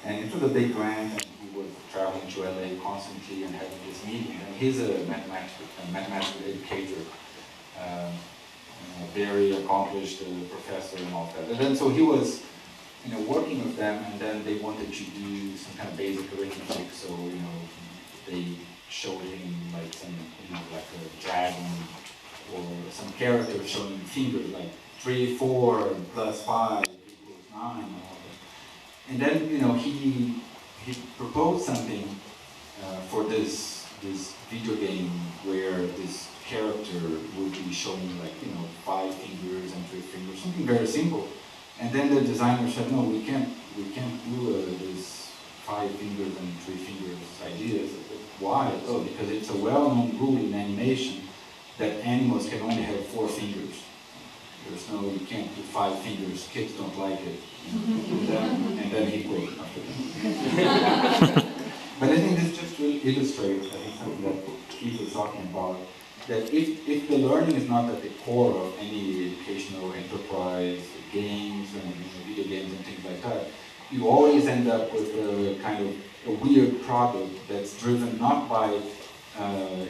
And it was a big grant, and he was traveling to LA constantly and having this meeting. And he's a mathematical educator, very accomplished professor and all that. And then so he was, working with them, and then they wanted to do some kind of basic arithmetic. So they showed him like some, like a dragon or some character showing fingers like 3, 4 plus 5 equals 9 and all that. And then he proposed something for this video game where this character would be showing like 5 fingers and 3 fingers, something very simple. And then the designer said, no, we can't do this 5 fingers and 3 fingers ideas. Why? Oh, because it's a well-known rule in animation that animals can only have 4 fingers. There's no, you can't do 5 fingers. Kids don't like it. And then he quit after that. But I think this just really illustrates, I think, something that Keith was talking about, that if the learning is not at the core of any educational enterprise, games and video games and things like that, you always end up with a kind of a weird product that's driven not by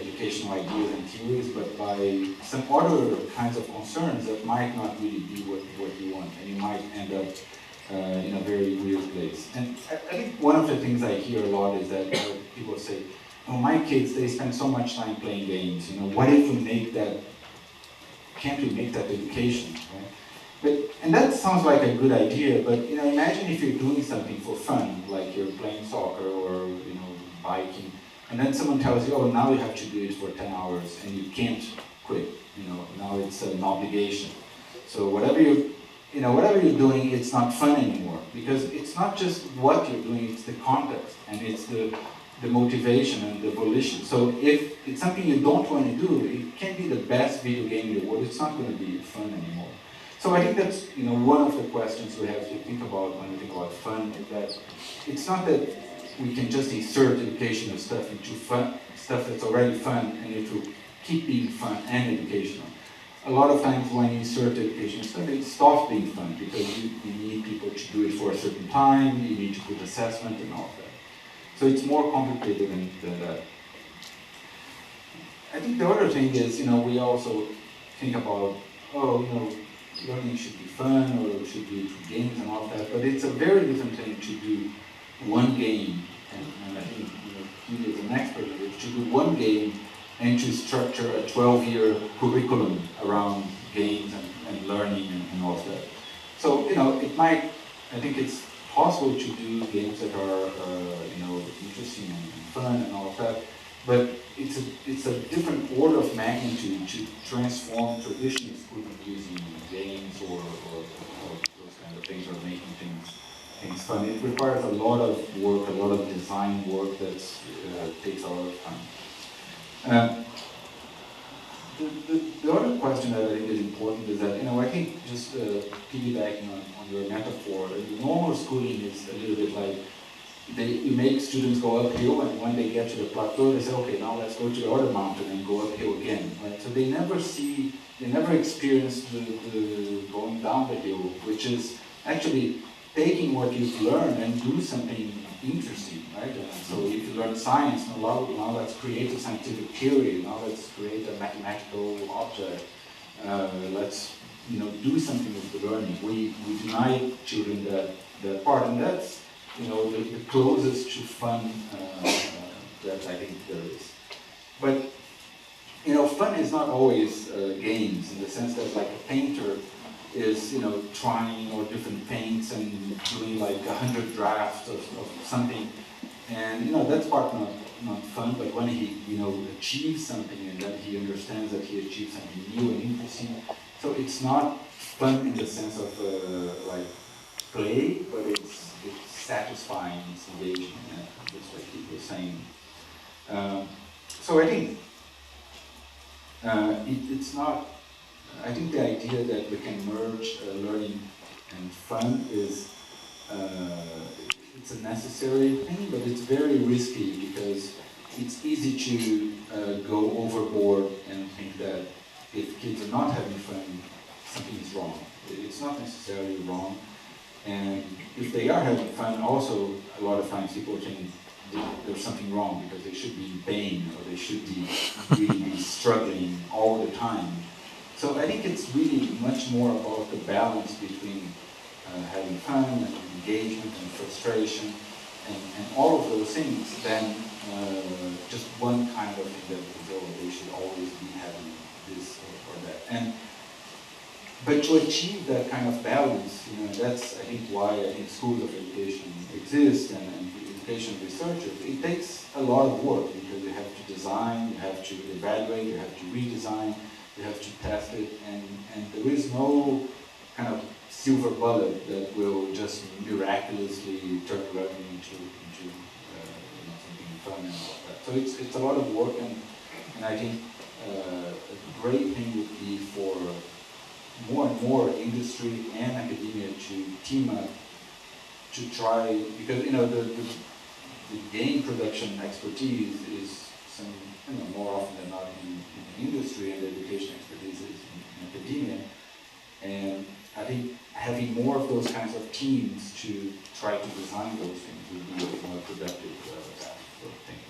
educational ideas and theories, but by some other kinds of concerns that might not really be what you want, and you might end up in a very weird place. And I think one of the things I hear a lot is that people say, oh, my kids, they spend so much time playing games, what if we make that, can't we make that education, right? And that sounds like a good idea, but imagine if you're doing something for fun, like you're playing soccer or biking, and then someone tells you, oh, now you have to do it for 10 hours, and you can't quit. Now it's an obligation. So whatever you're doing, it's not fun anymore, because it's not just what you're doing, it's the context, and it's the motivation and the volition. So if it's something you don't want to do, it can't be the best video game in the world, it's not going to be fun anymore. So I think that's one of the questions we have to think about when we think about fun, is that it's not that we can just insert educational stuff into stuff that's already fun, and it will keep being fun and educational. A lot of times when you insert educational stuff, it stops being fun, because you need people to do it for a certain time, you need to put assessment and all of that. So it's more complicated than that. I think the other thing is, we also think about, learning should be fun, or should be through games and all of that, but it's a very different thing to do one game, and I think he is an expert at it, to do one game and to structure a 12-year curriculum around games and learning and all of that. So, I think it's possible to do games that are, interesting and fun and all of that, but it's a different order of magnitude to transform traditional schooling using games or those kind of things, or making things fun. It requires a lot of work, a lot of design work that takes a lot of time. The other question that I think is important is that, I think just piggybacking on your metaphor, normal schooling is a little bit like, you make students go uphill, and when they get to the plateau, they say, okay, now let's go to the other mountain and go uphill again, right? So they never experience the going down the hill, which is actually taking what you've learned and do something interesting, right? So if you learn science, now let's create a scientific theory, now let's create a mathematical object, let's do something with the learning. We deny children that part, and that's the closest to fun that I think there is. But fun is not always games, in the sense that like a painter is trying or different paints and doing like 100 drafts of something, and that's part not fun. But when he achieves something, and then he understands that he achieved something new and interesting, so it's not fun in the sense of like play, but it's satisfying, it's engaging. That's what he was saying. So I think it's not. I think the idea that we can merge learning and fun is it's a necessary thing, but it's very risky, because it's easy to go overboard and think that if kids are not having fun, something is wrong. It's not necessarily wrong. And if they are having fun, also a lot of times people think there's something wrong because they should be in pain or they should be really be struggling all the time. So I think it's really much more about the balance between having fun and engagement and frustration and all of those things than just one kind of thing that they should always be having this or that. But to achieve that kind of balance, that's I think why I think schools of education exist and education researchers. It takes a lot of work because you have to design, you have to evaluate, you have to redesign, you have to test it, and there is no kind of silver bullet that will just miraculously turn learning into something fun and all that. So it's a lot of work, and I think a great thing would be for more and more industry and academia to team up to try, because the game production expertise is some more often than not in industry, and the education expertise is in academia, and I think having more of those kinds of teams to try to design those things would be a more productive path for thinking.